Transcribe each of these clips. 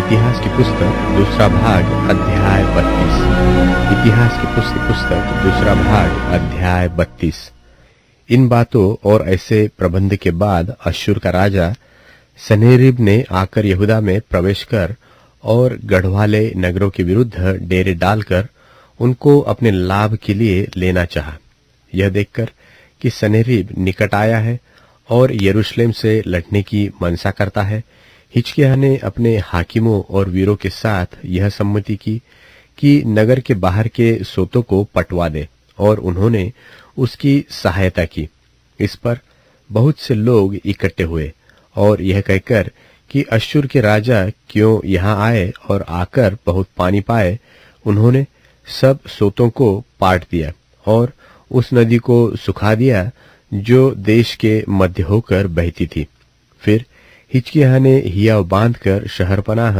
इतिहास की पुस्तक दूसरा भाग अध्याय 32। इतिहास की पुस्तक दूसरा भाग अध्याय 32। इन बातों और ऐसे प्रबंध के बाद अश्शूर का राजा सन्हेरीब ने आकर यहूदा में प्रवेश कर और गढ़वाले नगरों के विरुद्ध डेरे डालकर उनको अपने लाभ के लिए लेना चाहा। यह देखकर कि सन्हेरीब निकट आया है और यरूशलेम से लड़ने की मनसा करता है, हिजकिय्याह ने अपने हाकिमों और वीरों के साथ यह सम्मति की कि नगर के बाहर के सोतों को पटवा दे, और उन्होंने उसकी सहायता की। इस पर बहुत से लोग इकट्ठे हुए और यह कहकर कि अश्शूर के राजा क्यों यहाँ आए और आकर बहुत पानी पाए, उन्होंने सब सोतों को पाट दिया और उस नदी को सुखा दिया जो देश के मध्य होकर बहती थी। फिर हिजकिय्याह ने हियाव बांधकर शहरपनाह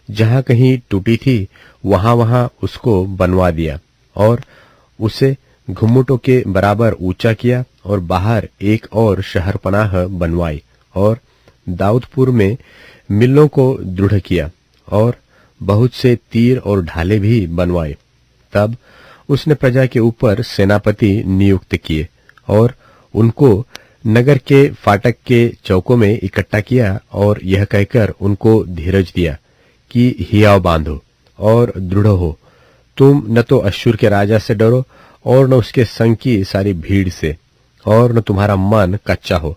जहां कहीं टूटी थी वहां उसको बनवा दिया और उसे घुम्मुटों के बराबर ऊंचा किया और बाहर एक और शहरपनाह बनवाई और दाऊदपुर में मिलों को दृढ़ किया और बहुत से तीर और ढाले भी बनवाए। तब उसने प्रजा के ऊपर सेनापति नियुक्त किए और उनको नगर के फाटक के चौकों में इकट्ठा किया और यह कहकर उनको धीरज दिया कि हियाव बांधो और दृढ़ हो। तुम न तो अश्शूर के राजा से डरो और न उसके संग की सारी भीड़ से, और न तुम्हारा मन कच्चा हो,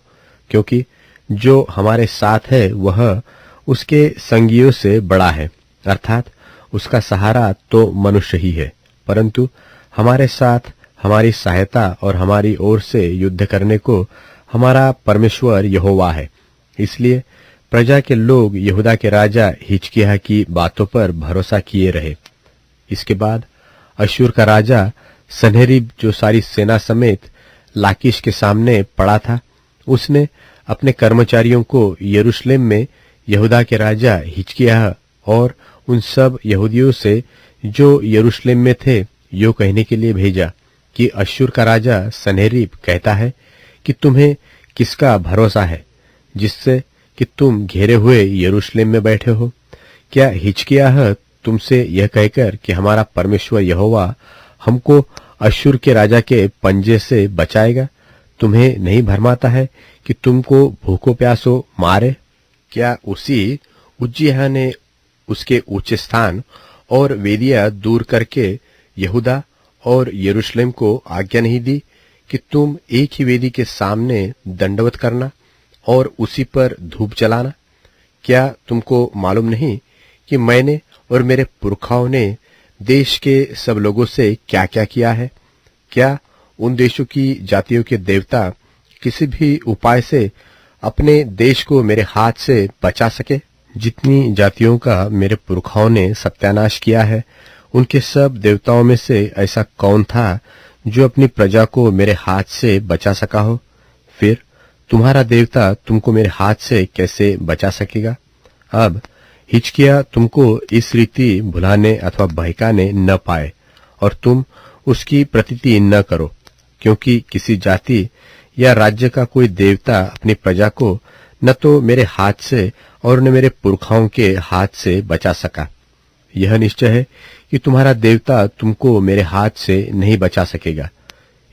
क्योंकि जो हमारे साथ है वह उसके संगियों से बड़ा है, अर्थात उसका सहारा तो मनुष्य ही है, परंतु हमारे साथ हमारी सहायता और हमारी ओर से युद्ध करने को हमारा परमेश्वर यहोवा है। इसलिए प्रजा के लोग यहूदा के राजा हिजकिय्याह की बातों पर भरोसा किए रहे। इसके बाद अश्शूर का राजा सन्हेरीब, जो सारी सेना समेत लाकीश के सामने पड़ा था, उसने अपने कर्मचारियों को यरूशलेम में यहूदा के राजा हिजकिय्याह और उन सब यहूदियों से जो यरूशलेम में थे यो कहने के लिए भेजा कि अश्शूर का राजा सन्हेरीब कहता है कि तुम्हें किसका भरोसा है जिससे कि तुम घेरे हुए यरूशलेम में बैठे हो? क्या हिजकिय्याह तुमसे यह कहकर कि हमारा परमेश्वर यहोवा हमको अश्शूर के राजा के पंजे से बचाएगा, तुम्हें नहीं भरमाता है कि तुमको भूखो प्यासो मारे? क्या उसी उज्जियाह ने उसके ऊंचे स्थान और वेदियां दूर करके यहूदा और यरूशलेम को आज्ञा नहीं दी कि तुम एक ही वेदी के सामने दंडवत करना और उसी पर धूप जलाना? क्या तुमको मालूम नहीं कि मैंने और मेरे पुरखाओं ने देश के सब लोगों से क्या क्या किया है? क्या उन देशों की जातियों के देवता किसी भी उपाय से अपने देश को मेरे हाथ से बचा सके? जितनी जातियों का मेरे पुरखाओं ने सत्यानाश किया है, उनके सब देवताओं में से ऐसा कौन था जो अपनी प्रजा को मेरे हाथ से बचा सका हो? फिर तुम्हारा देवता तुमको मेरे हाथ से कैसे बचा सकेगा? अब हिजकिय्याह तुमको इस रीति भुलाने अथवा बहकाने न पाए और तुम उसकी प्रतीति न करो, क्योंकि किसी जाति या राज्य का कोई देवता अपनी प्रजा को न तो मेरे हाथ से और न मेरे पुरखाओं के हाथ से बचा सका। यह निश्चय है कि तुम्हारा देवता तुमको मेरे हाथ से नहीं बचा सकेगा।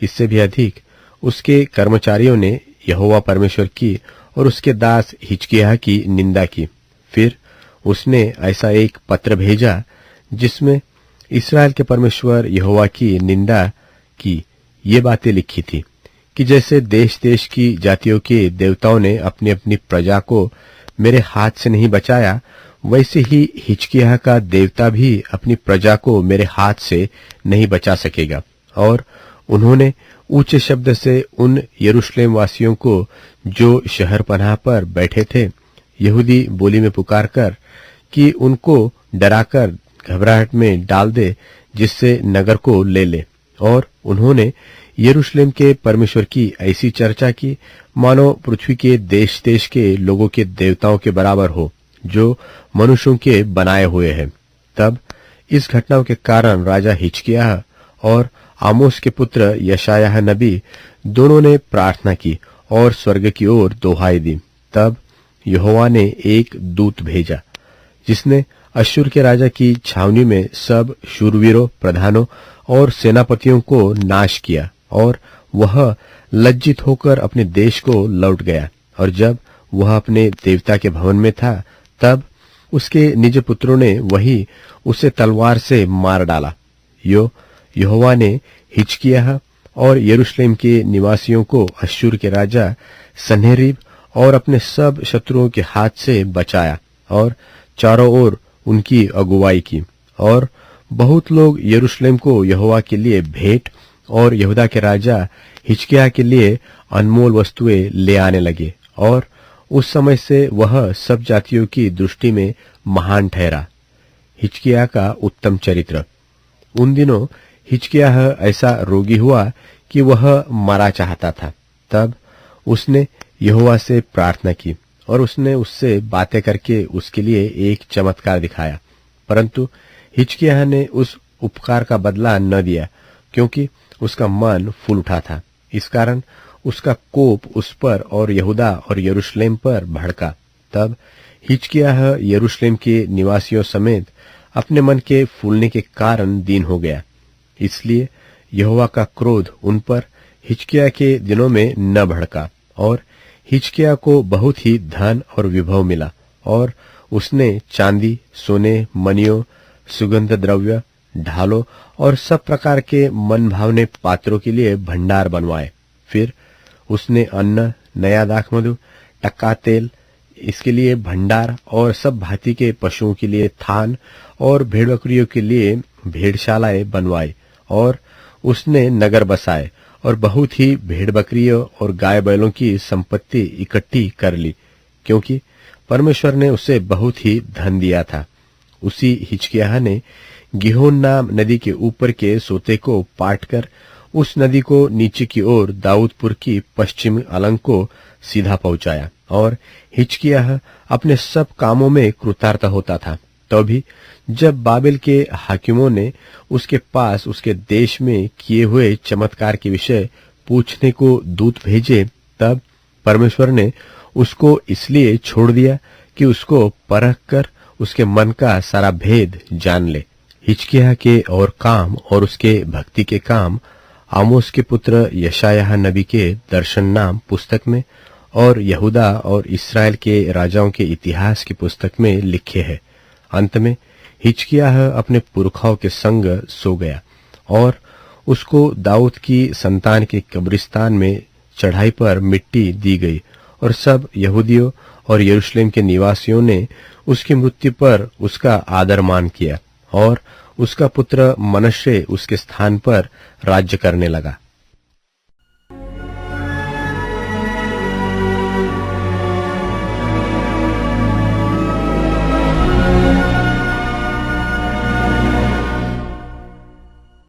इससे भी अधिक उसके कर्मचारियों ने यहोवा परमेश्वर की और उसके दास हिजकिय्याह की निंदा की। फिर उसने ऐसा एक पत्र भेजा जिसमें इस्राएल के परमेश्वर यहोवा की निंदा की ये बातें लिखी थी कि जैसे देश देश की जातियों के देवताओं ने अपनी अपनी प्रजा को मेरे हाथ से नहीं बचाया, वैसे ही हिजकिय्याह का देवता भी अपनी प्रजा को मेरे हाथ से नहीं बचा सकेगा। और उन्होंने ऊंचे शब्द से उन यरूशलेम वासियों को जो शहर पनाह पर बैठे थे यहूदी बोली में पुकार कर कि उनको डराकर घबराहट में डाल दे, जिससे नगर को ले ले। और उन्होंने यरूशलेम के परमेश्वर की ऐसी चर्चा की मानो पृथ्वी के देश देश के लोगों के देवताओं के बराबर हो जो मनुष्यों के बनाए हुए हैं। तब इस घटनाओं के कारण राजा हिजकिय्याह और आमोस के पुत्र यशायाह नबी दोनों ने प्रार्थना की और स्वर्ग की ओर दोहाई दी। तब यहोवा ने एक दूत भेजा जिसने अश्शूर के राजा की छावनी में सब शूरवीरों, प्रधानों और सेनापतियों को नाश किया और वह लज्जित होकर अपने देश को लौट गया। और जब वह अपने देवता के भवन में था तब उसके निज पुत्रों ने वही उसे तलवार से मार डाला। यहोवा ने हिजकिय्याह और यरूशलेम के निवासियों को अश्शूर के राजा सन्हेरीब और अपने सब शत्रुओं के हाथ से बचाया और चारों ओर उनकी अगुवाई की। और बहुत लोग यरूशलेम को यहोवा के लिए भेंट और यहूदा के राजा हिजकिय्याह के लिए अनमोल वस्तुएं ले आने लगे। और उस समय से वह सब जातियों की दृष्टि में महान ठहरा। हिजकिय्याह का उत्तम चरित्र। उन दिनों हिजकिय्याह ऐसा रोगी हुआ कि वह मरा चाहता था। तब उसने यहोवा से प्रार्थना की और उसने उससे बातें करके उसके लिए एक चमत्कार दिखाया। परंतु हिजकिय्याह ने उस उपकार का बदला न दिया, क्योंकि उसका मन फूल उठा था। इस कारण उसका कोप उस पर और यहूदा और यरूशलेम पर भड़का। तब हिजकिय्याह यरूशलेम के निवासियों समेत अपने मन के फूलने के कारण दीन हो गया। इसलिए यहोवा का क्रोध उन पर हिजकिय्याह के दिनों में न भड़का। और हिजकिय्याह को बहुत ही धन और विभव मिला और उसने चांदी, सोने, मणियों, सुगंध द्रव्य, ढालों और सब प्रकार के मन भावने पात्रों के लिए भंडार बनवाए। फिर उसने अन्न, नया दाखमधु, टक्का तेल इसके लिए भंडार और सब भांति के पशुओं के लिए थान और भेड़ बकरियों के लिए भेड़शालाएं बनवाई। और उसने नगर बसाए और बहुत ही भेड़ बकरियों और गाय बैलों की संपत्ति इकट्ठी कर ली, क्योंकि परमेश्वर ने उसे बहुत ही धन दिया था। उसी हिजकिय्याह ने गिहोन नाम नदी के ऊपर के सोते को पाटकर उस नदी को नीचे की ओर दाऊदपुर की पश्चिम अलंग को सीधा पहुंचाया। और हिजकिय्याह अपने सब कामों में कृतार्थ होता था। तभी जब बाबेल के हाकिमों ने उसके पास उसके देश में किए हुए चमत्कार के विषय पूछने को दूत भेजे, तब परमेश्वर ने उसको इसलिए छोड़ दिया कि उसको परख कर उसके मन का सारा भेद जान ले। हिजकिय्याह के और काम और उसके भक्ति के काम आमोस के पुत्र यशायाह नबी के दर्शन नाम पुस्तक में और यहूदा और इस्राएल के राजाओं के इतिहास की पुस्तक में लिखे हैं। अंत में हिजकिय्याह अपने पुरखाओं के संग सो गया और उसको दाऊद की संतान के कब्रिस्तान में चढ़ाई पर मिट्टी दी गई। और सब यहूदियों और यरूशलेम के निवासियों ने उसकी मृत्यु पर उसका आदर मान किया और उसका पुत्र मनश्शे उसके स्थान पर राज्य करने लगा।